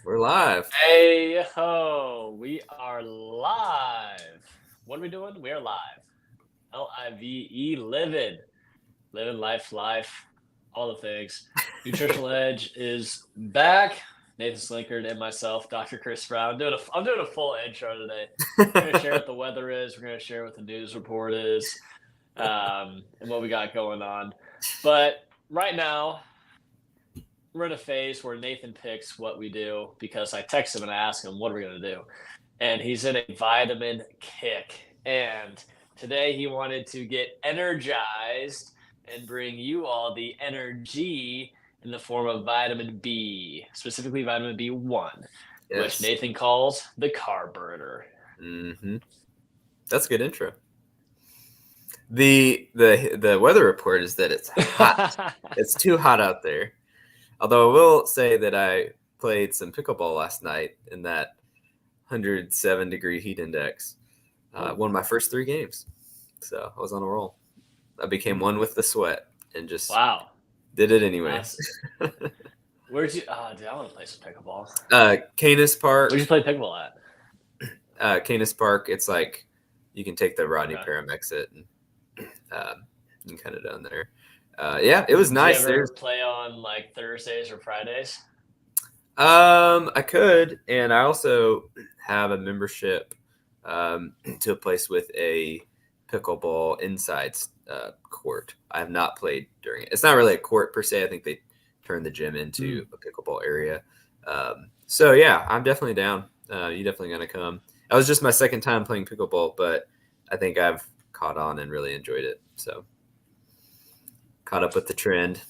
We're live. Hey ho, we are live. What are we doing? We are live. Live, living life, all the things. Nutritional Edge is back. Nathan Slinkard and myself, Dr. Chris Brown. I'm doing a full intro today. We're gonna share what the weather is. We're gonna share what the news report is, and what we got going on. But right now, we're in a phase where Nathan picks what we do because I text him and I ask him, what are we going to do? And he's in a vitamin kick. And today he wanted to get energized and bring you all the energy in the form of vitamin B, specifically vitamin B1, which Yes. Nathan calls the carb burner. Mm-hmm. That's a good intro. The weather report is that it's hot. It's too hot out there. Although I will say that I played some pickleball last night in that 107-degree heat index. Won my first 3 games. So I was on a roll. I became one with the sweat and just did it anyways. Where'd you? Dude, I want to play some pickleball. Canis Park. Where'd you play pickleball at? Canis Park. It's like you can take the Rodney Parham exit and you can kind of down there. Yeah, it was nice. Did you ever play on like Thursdays or Fridays? I could, and I also have a membership to a place with a pickleball inside court. I have not played during it. It's not really a court per se. I think they turned the gym into a pickleball area. So yeah, I'm definitely down. You definitely gonna come. That was just my second time playing pickleball, but I think I've caught on and really enjoyed it. So caught up with the trend.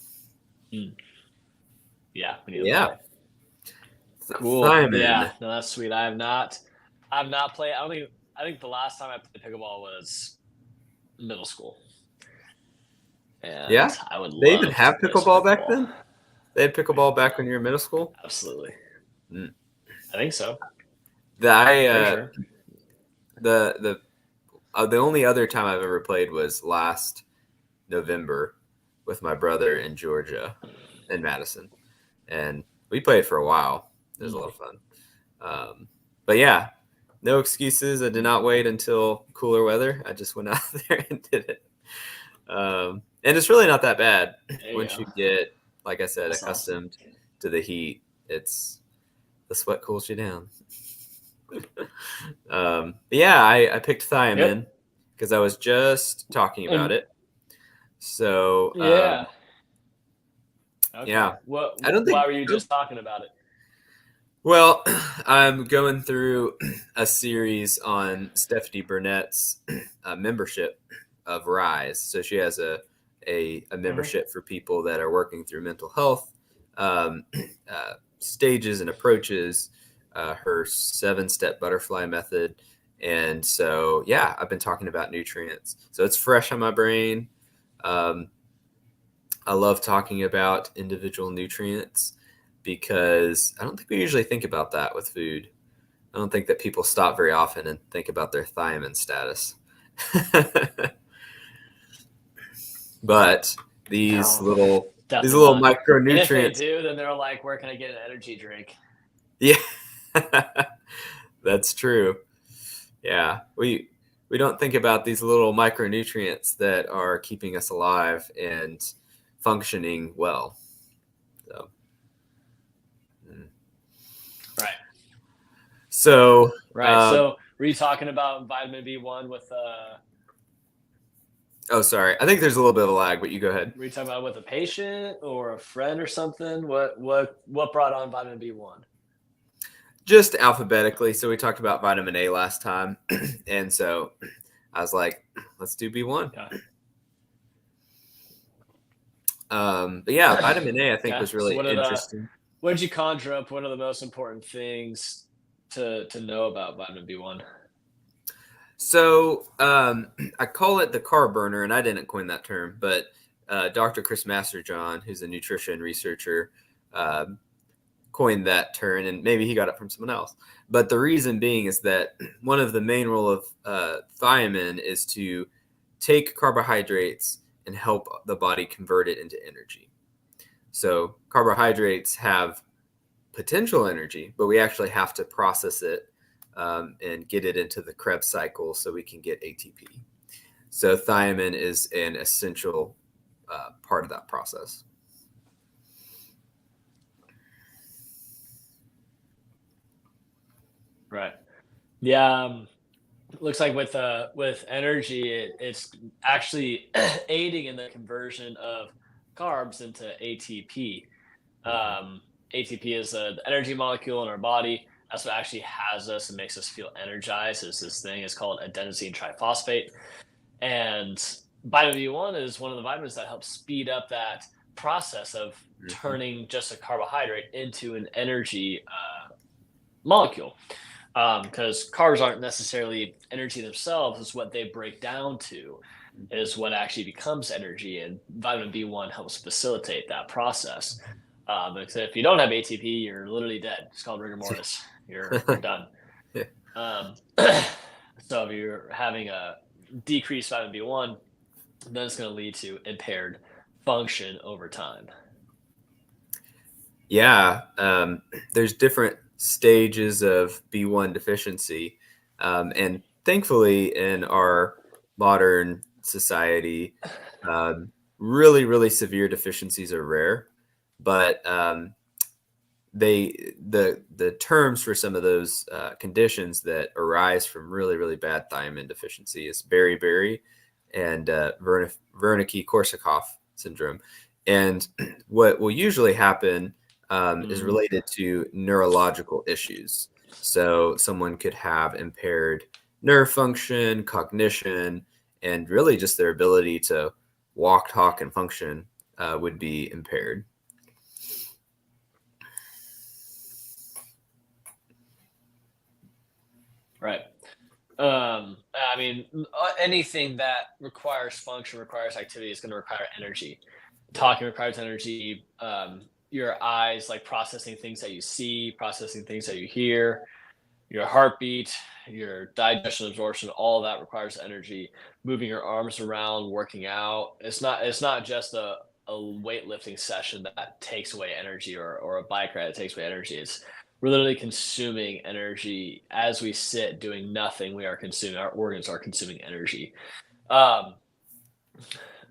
Yeah. Yeah. Cool. Yeah, no, that's sweet. I've not played. I think the last time I played pickleball was middle school. And yeah, I would. They even have pickleball back then. They had pickleball back when you were in middle school. Absolutely. I think so. The only other time I've ever played was last November with my brother in Georgia, in Madison, and we played for a while. It was a lot of fun. But yeah, no excuses. I did not wait until cooler weather. I just went out there and did it. And it's really not that bad once you get, like I said, accustomed to the heat. It's the sweat cools you down. Yeah, I picked thiamine because I was just talking about it. So yeah. Okay. Yeah. I don't think. Why were you just talking about it? Well, I'm going through a series on Stephanie Burnett's membership of Rise. So she has a membership for people that are working through mental health stages and approaches, her 7-step butterfly method. And so, yeah, I've been talking about nutrients. So it's fresh on my brain. I love talking about individual nutrients because I don't think we usually think about that with food. I don't think that people stop very often and think about their thiamine status. But these little micronutrients. And if they do, then they're like, where can I get an energy drink? Yeah, that's true. Yeah, we don't think about these little micronutrients that are keeping us alive and functioning well. So, right. So, so were you talking about vitamin B1 with? Oh, sorry. I think there's a little bit of a lag, but you go ahead. Were you talking about with a patient or a friend or something? What brought on vitamin B1? Just alphabetically. So we talked about vitamin A last time, and so I was like, let's do B1. Okay. But yeah, vitamin A I think was really interesting. What did you conjure up? What are the most important things to know about vitamin B1? So I call it the carb burner, and I didn't coin that term, but Dr. Chris Masterjohn, who's a nutrition researcher, coined that term, and maybe he got it from someone else. But the reason being is that one of the main role of thiamine is to take carbohydrates and help the body convert it into energy. So carbohydrates have potential energy, but we actually have to process it and get it into the Krebs cycle so we can get ATP. So thiamine is an essential part of that process. Right. Yeah. Looks like with energy, it's actually aiding in the conversion of carbs into ATP. Mm-hmm. Um, ATP is the energy molecule in our body. That's what actually has us and makes us feel energized. Is this thing? It's called adenosine triphosphate, and vitamin B1 is one of the vitamins that helps speed up that process of Mm-hmm. turning just a carbohydrate into an energy molecule, because carbs aren't necessarily energy themselves. It's what they break down to is what actually becomes energy, and vitamin B1 helps facilitate that process. Because if you don't have ATP, you're literally dead. It's called rigor mortis. You're done. Yeah. Um, so if you're having a decreased vitamin B1, then it's going to lead to impaired function over time. Yeah, there's different stages of B1 deficiency. And thankfully, in our modern society, really, really severe deficiencies are rare. But the terms for some of those conditions that arise from really, really bad thiamine deficiency is beriberi and Wernicke-Korsakoff syndrome. And what will usually happen is Mm, related to neurological issues. So someone could have impaired nerve function, cognition, and really just their ability to walk, talk, and function would be impaired. right. I mean, anything that requires function, requires activity is going to require energy. Talking requires energy. Your eyes, like processing things that you see, processing things that you hear, your heartbeat, your digestion, absorption, all of that requires energy. Moving your arms around, working out. It's not just a weightlifting session that takes away energy, or a bike ride that takes away energy. We're literally consuming energy as we sit doing nothing. We are consuming, our organs are consuming energy. Um,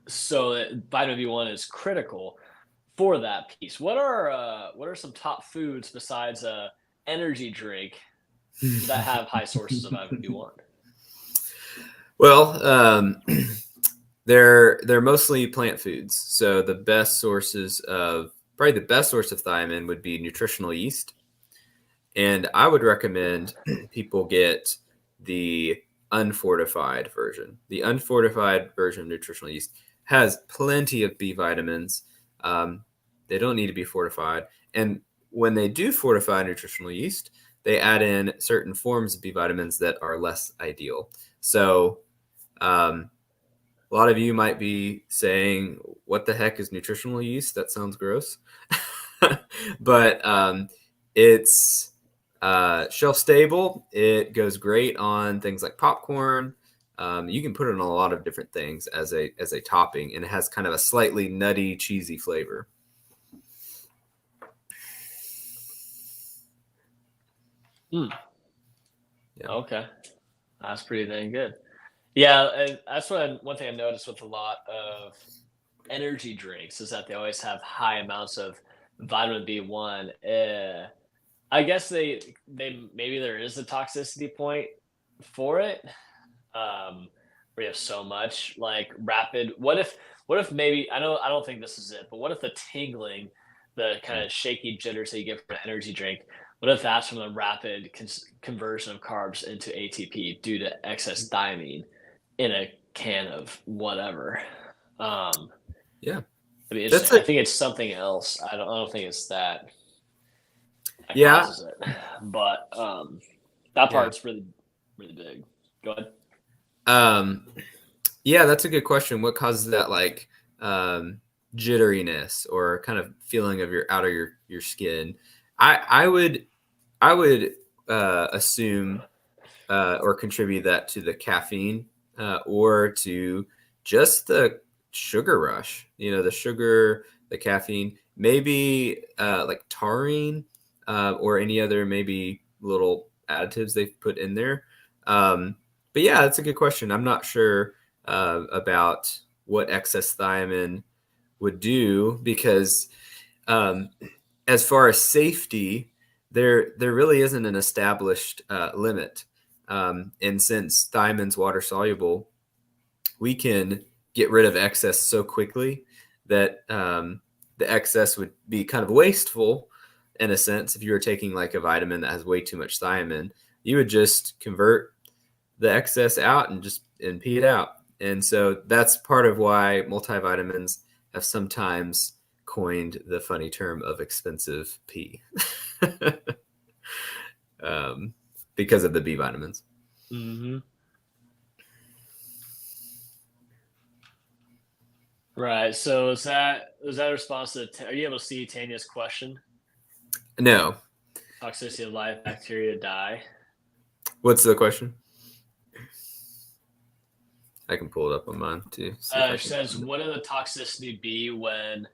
so vitamin B1 is critical for that piece. What are some top foods besides a energy drink that have high sources of vitamin B1? Well, they're mostly plant foods. So probably the best source of thiamine would be nutritional yeast. And I would recommend people get the unfortified version. The unfortified version of nutritional yeast has plenty of B vitamins. Um, they don't need to be fortified. And when they do fortify nutritional yeast, they add in certain forms of B vitamins that are less ideal. So, a lot of you might be saying, "What the heck is nutritional yeast? That sounds gross." But it's shelf stable. It goes great on things like popcorn. You can put it on a lot of different things as a topping, and it has kind of a slightly nutty, cheesy flavor. Hmm. Yeah. Okay, that's pretty dang good. Yeah, and that's one thing I noticed with a lot of energy drinks is that they always have high amounts of vitamin B1. I guess they maybe there is a toxicity point for it, where you have so much like rapid. What if maybe I don't think this is it, but what if the tingling, the kind of shaky jitters that you get from an energy drink, what if that's from the rapid conversion of carbs into ATP due to excess thiamine in a can of whatever? Um, Yeah. it'd be That's interesting. a I think it's something else. I don't think it's that yeah. causes it, but that Yeah. part's really big. Go ahead. Um, yeah, that's a good question. What causes that like jitteriness or kind of feeling of your out of your skin? I would assume or contribute that to the caffeine or to just the sugar rush. You know, the sugar, the caffeine, maybe like taurine. or any other maybe little additives they've put in there. But yeah, that's a good question. I'm not sure about what excess thiamine would do because as far as safety, there really isn't an established limit. And since thiamine's water soluble, we can get rid of excess so quickly that the excess would be kind of wasteful in a sense. If you were taking like a vitamin that has way too much thiamine, you would just convert the excess out and pee it out. And so that's part of why multivitamins have sometimes coined the funny term of expensive pee. Because of the B vitamins. Mm-hmm. Right. So is that a response to? Are you able to see Tanya's question? No. Toxicity of live bacteria die. What's the question? I can pull it up on mine too. It says, what would the toxicity be when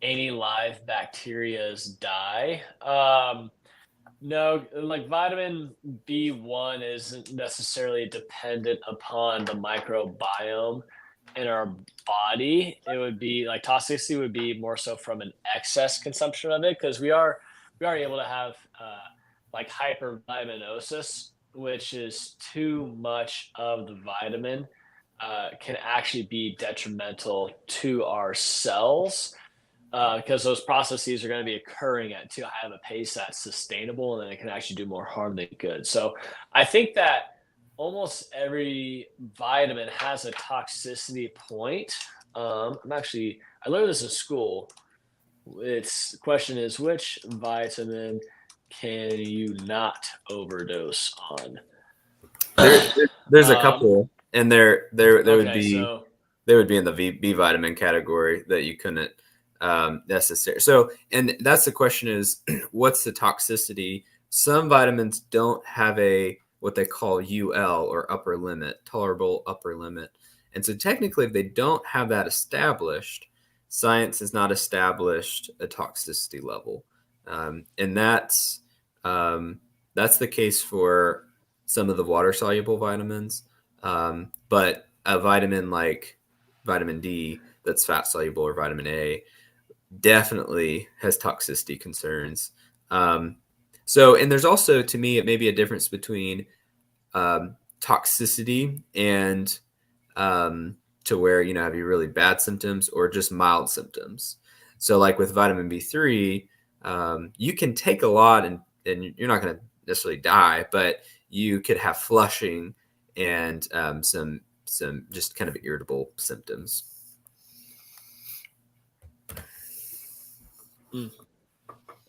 any live bacteria die? No, like vitamin B1 isn't necessarily dependent upon the microbiome in our body. It would be like toxicity would be more so from an excess consumption of it, because we are able to have like hypervitaminosis, which is too much of the vitamin can actually be detrimental to our cells, because those processes are going to be occurring at too high of a pace that's sustainable, and then it can actually do more harm than good. So I think that almost every vitamin has a toxicity point. I learned this in school. The question is, which vitamin can you not overdose on? There's a couple, and they would Okay, be so they would be in the B vitamin category that you couldn't necessarily. So, and that's the question is, what's the toxicity? Some vitamins don't have a what they call UL or upper limit, tolerable upper limit. And so technically, if they don't have that established, science has not established a toxicity level. And that's the case for some of the water soluble vitamins. But a vitamin like vitamin D that's fat soluble or vitamin A definitely has toxicity concerns. So, and there's also, to me, it may be a difference between toxicity and to where, you know, have you really bad symptoms or just mild symptoms. So like with vitamin B3, you can take a lot and you're not going to necessarily die, but you could have flushing and some just kind of irritable symptoms.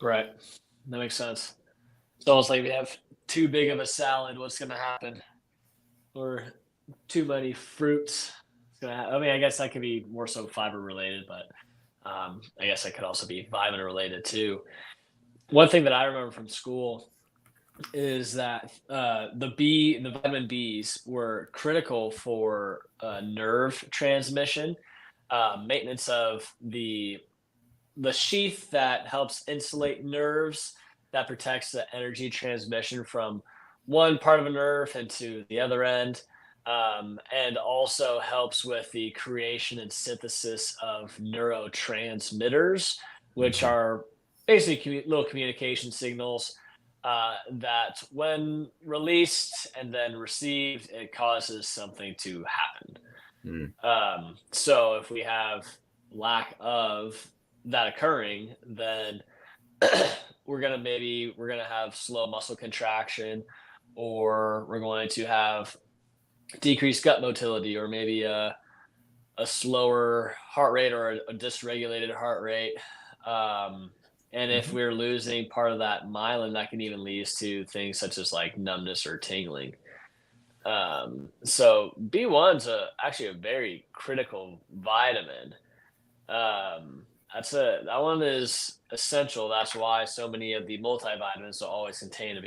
right, that makes sense. It's almost like we have too big of a salad. What's going to happen? Or too many fruits. I mean, I guess that could be more so fiber related, but I guess that could also be vitamin related too. One thing that I remember from school is that the vitamin Bs were critical for nerve transmission, maintenance of the sheath that helps insulate nerves, that protects the energy transmission from one part of a nerve into the other end, and also helps with the creation and synthesis of neurotransmitters, which are basically little communication signals that, when released and then received, it causes something to happen. So if we have lack of that occurring, then we're gonna have slow muscle contraction, or we're going to have decreased gut motility, or maybe a slower heart rate, or a dysregulated heart rate. And if we're losing part of that myelin, that can even lead to things such as like numbness or tingling. So B1's actually a very critical vitamin. That one is essential. That's why so many of the multivitamins will always contain a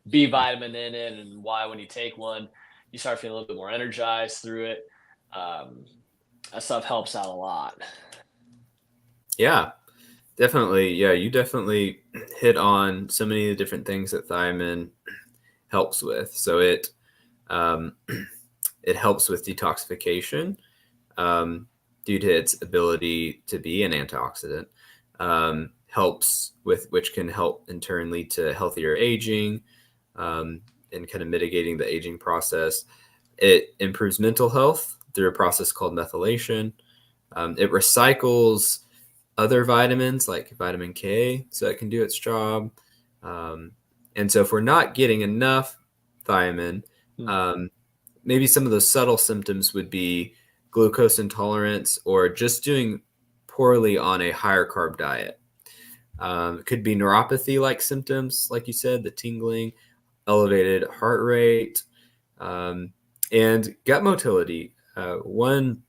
B vitamin in it, and why when you take one, you start feeling a little bit more energized through it. That stuff helps out a lot. Yeah, definitely. Yeah, you definitely hit on so many of the different things that thiamine helps with. So it it helps with detoxification due to its ability to be an antioxidant. Helps with, which can help in turn lead to healthier aging, and kind of mitigating the aging process. It improves mental health through a process called methylation. It recycles other vitamins like vitamin K, so it can do its job. And so if we're not getting enough thiamine, maybe some of those subtle symptoms would be glucose intolerance or just doing poorly on a higher carb diet. It could be neuropathy-like symptoms, like you said, the tingling, elevated heart rate, and gut motility. One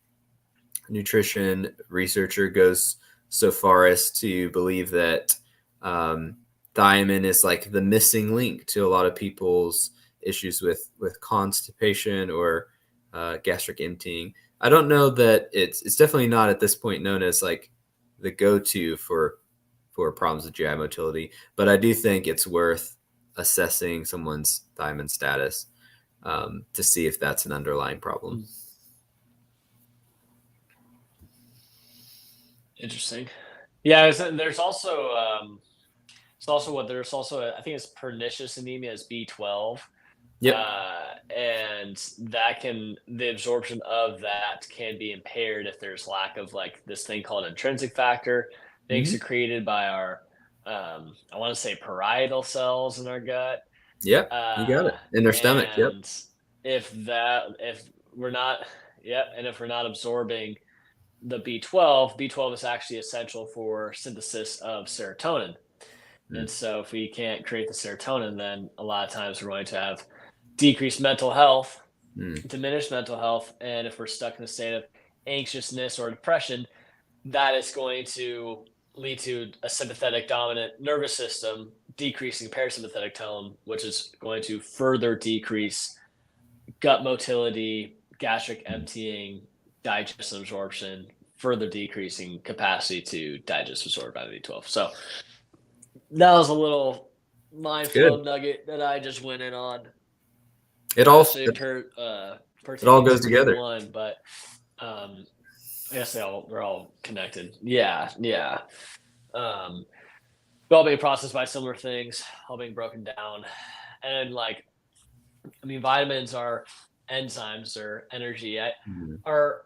nutrition researcher goes so far as to believe that thiamine is like the missing link to a lot of people's issues with constipation or gastric emptying. I don't know that it's definitely not at this point known as like the go-to for problems with GI motility, but I do think it's worth assessing someone's thiamine status to see if that's an underlying problem. Interesting. Yeah, there's also I think it's pernicious anemia is B12. Yep. And the absorption of that can be impaired if there's lack of like this thing called intrinsic factor being secreted by our, I want to say parietal cells in our gut. Yep, you got it. In their stomach. Yep. And if we're not absorbing the B12 is actually essential for synthesis of serotonin. And so if we can't create the serotonin, then a lot of times we're going to have decreased mental health, diminished mental health. And if we're stuck in a state of anxiousness or depression, that is going to lead to a sympathetic dominant nervous system decreasing parasympathetic tone, which is going to further decrease gut motility, gastric emptying, digestion absorption, further decreasing capacity to digest absorb vitamin B12. So that was a little mind flow nugget that I just went in on. It all goes together. One, but I guess they're all connected. Yeah. All being processed by similar things, all being broken down, and like, I mean, vitamins are enzymes or energy. Are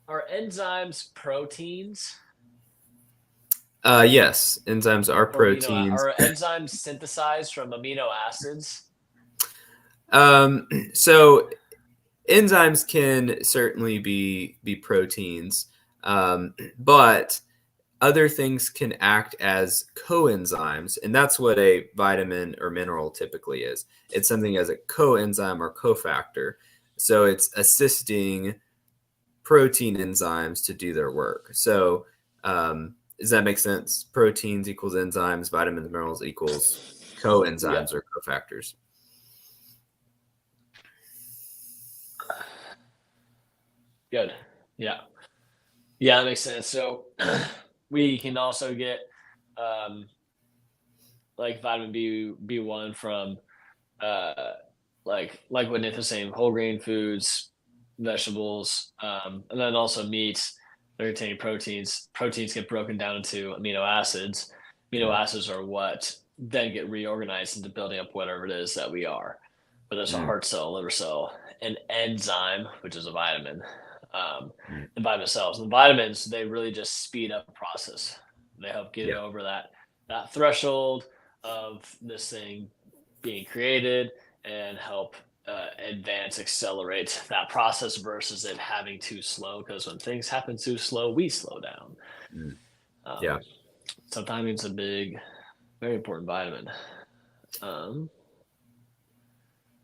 enzymes proteins? Yes, enzymes are proteins. Are enzymes synthesized from amino acids? So enzymes can certainly be proteins, but other things can act as coenzymes, and that's what a vitamin or mineral typically is. It's something as a coenzyme or cofactor. So it's assisting protein enzymes to do their work. So does that make sense? Proteins equals enzymes, vitamins, minerals equals coenzymes or cofactors. Good. Yeah, that makes sense. So we can also get like vitamin B1 from like what Nathan was saying, whole grain foods, vegetables, and then also meats that contain proteins. Proteins get broken down into amino acids. Amino acids are what then get reorganized into building up whatever it is that we are. But there's a heart cell, liver cell, an enzyme, which is a vitamin, and vitamin cells. And vitamins, they really just speed up the process. They help get it over that threshold of this thing being created and help accelerate that process versus it having too slow. Because when things happen too slow, we slow down. So thiamine's a big, very important vitamin.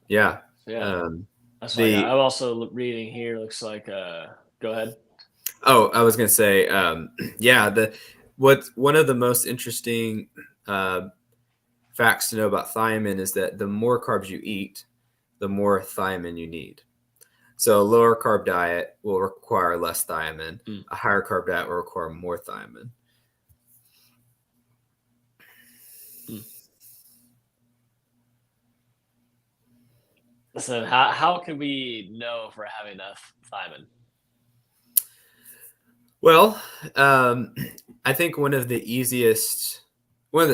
That's why I'm also reading here. Looks like go ahead. Oh, I was gonna say, one of the most interesting facts to know about thiamine is that the more carbs you eat, the more thiamine you need. So a lower carb diet will require less thiamine. A higher carb diet will require more thiamine. So how can we know if we're having enough thiamine? Well, I think one of the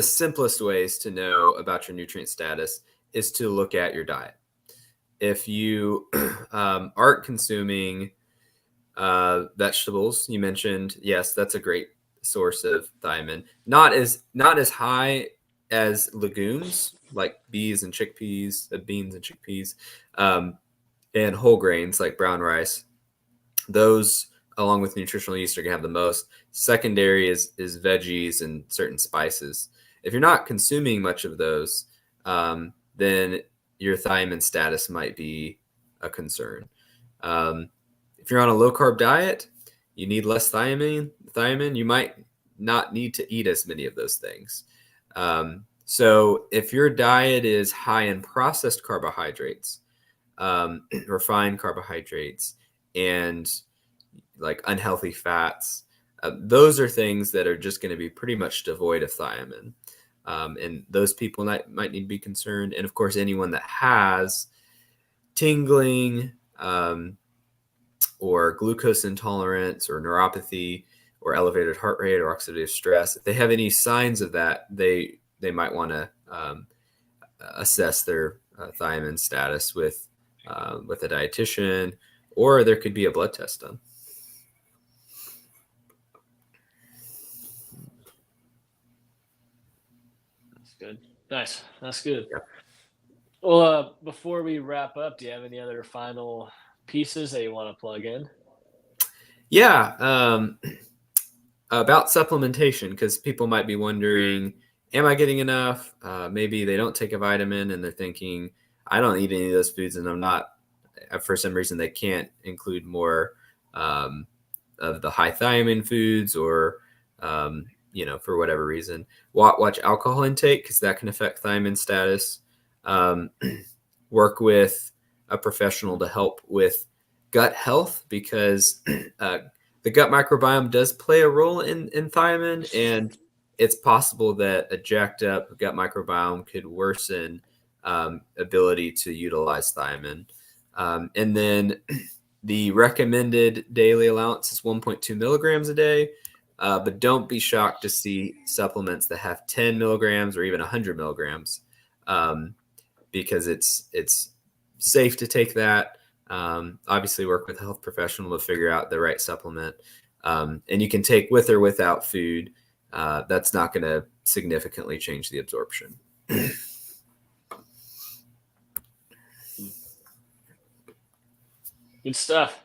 simplest ways to know about your nutrient status is to look at your diet. If you aren't consuming vegetables, you mentioned, yes, that's a great source of thiamine. Not as high as legumes like beans and chickpeas, um, and whole grains like brown rice. Those, along with nutritional yeast, are gonna have the most. Secondary is veggies and certain spices. If you're not consuming much of those, then your thiamine status might be a concern. Um, if you're on a low carb diet, you need less thiamine. You might not need to eat as many of those things. So if your diet is high in processed carbohydrates, refined carbohydrates, and like unhealthy fats, those are things that are just going to be pretty much devoid of thiamine. And those people might need to be concerned. And of course, anyone that has tingling, or glucose intolerance or neuropathy or elevated heart rate or oxidative stress, if they have any signs of that, they might want to assess their thiamine status with a dietitian, or there could be a blood test done. That's good. Nice. That's good. Yeah. Well, before we wrap up, do you have any other final pieces that you want to plug in? Yeah, about supplementation, because people might be wondering, am I getting enough? Maybe they don't take a vitamin and they're thinking, I don't eat any of those foods and I'm not, for some reason, they can't include more of the high thiamine foods, or, for whatever reason. Watch alcohol intake, because that can affect thiamine status. Um, Work with a professional to help with gut health, because the gut microbiome does play a role in thiamine, and it's possible that a jacked up gut microbiome could worsen ability to utilize thiamine. And then the recommended daily allowance is 1.2 milligrams a day. But don't be shocked to see supplements that have 10 milligrams or even 100 milligrams, because it's safe to take that. Obviously, work with a health professional to figure out the right supplement. And you can take with or without food. That's not going to significantly change the absorption. Good stuff.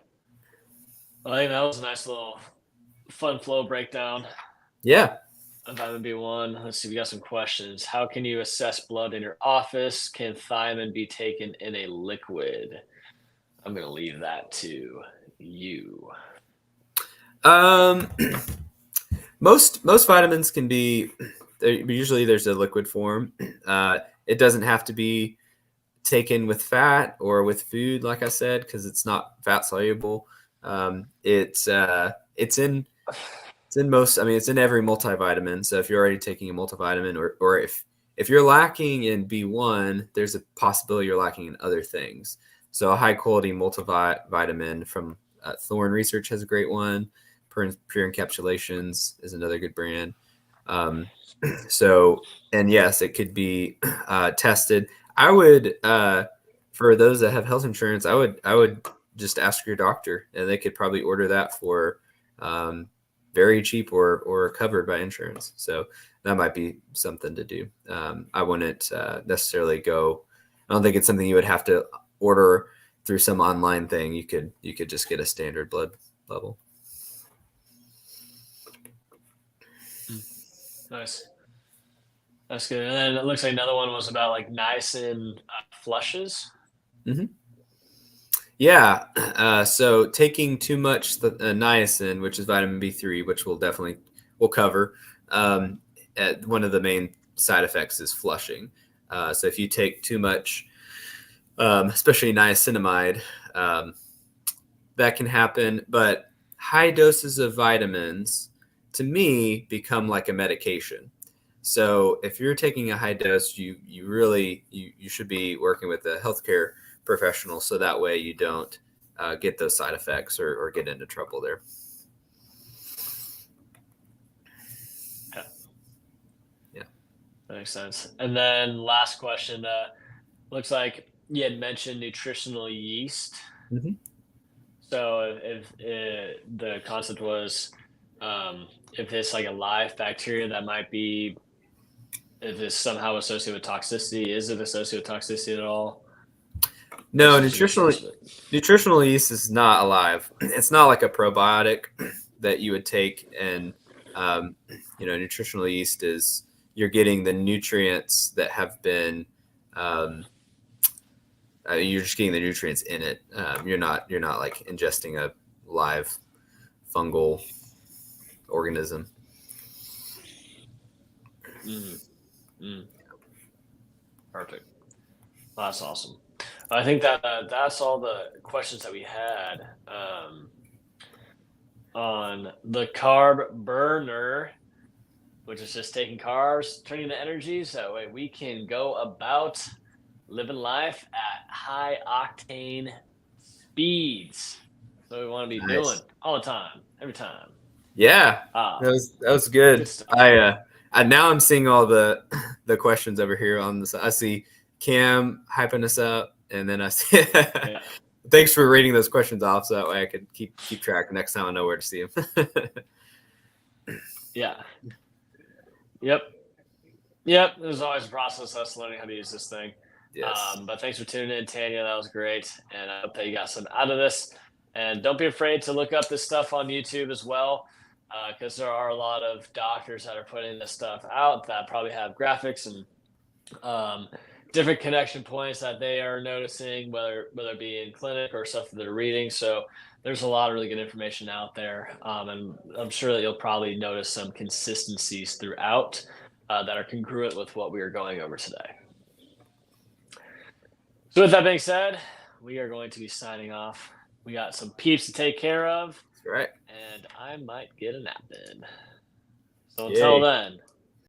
Well, I think that was a nice little fun flow breakdown Yeah. of vitamin B1. Let's see, we got some questions. How can you assess blood in your office? Can thiamine be taken in a liquid? I'm going to leave that to you. Um, most vitamins can be. Usually, there's a liquid form. It doesn't have to be taken with fat or with food, like I said, because it's not fat soluble. It's in most. I mean, it's in every multivitamin. So if you're already taking a multivitamin, or if you're lacking in B1, there's a possibility you're lacking in other things. So a high quality multivitamin from Thorne Research has a great one. Pure Encapsulations is another good brand. Um, and yes, it could be tested. I would, for those that have health insurance, I would just ask your doctor, and they could probably order that for very cheap, or covered by insurance. So that might be something to do. I wouldn't necessarily go. I don't think it's something you would have to order through some online thing. You could just get a standard blood level. Nice. That's good. And then it looks like another one was about like niacin flushes. Mm-hmm. Yeah. So taking too much niacin, which is vitamin B3, which we'll cover. One of the main side effects is flushing. So if you take too much, especially niacinamide, that can happen. But high doses of vitamins, to me, become like a medication. So if you're taking a high dose, you should be working with a healthcare professional, so that way you don't get those side effects or get into trouble there. Yeah, that makes sense. And then last question, looks like you had mentioned nutritional yeast. Mm-hmm. So if the concept was, if it's like a live bacteria that might be, if it's somehow associated with toxicity, is it associated with toxicity at all? No, nutritional yeast is not alive. It's not like a probiotic that you would take, and nutritional yeast is, you're getting the nutrients that have been, you're just getting the nutrients in it. You're not like ingesting a live fungal organism. Perfect. That's awesome. I think that that's all the questions that we had on the carb burner, which is just taking carbs, turning to energy, so we can go about living life at high octane speeds. So we want to be doing all the time, every time. Yeah, that was good. Good stuff. I now I'm seeing all the questions over here on this. I see Cam hyping us up, and then I see. Yeah. Thanks for reading those questions off, so that way I could keep track. Next time I know where to see them. Yeah. Yep. There's always a process of us learning how to use this thing. Yes. But thanks for tuning in, Tanya. That was great, and I hope that you got some out of this. And don't be afraid to look up this stuff on YouTube as well, because there are a lot of doctors that are putting this stuff out that probably have graphics and different connection points that they are noticing, whether it be in clinic or stuff that they're reading. So there's a lot of really good information out there, and I'm sure that you'll probably notice some consistencies throughout that are congruent with what we are going over today. So with that being said, we are going to be signing off. We got some peeps to take care of. That's right. And I might get a nap in. So until then.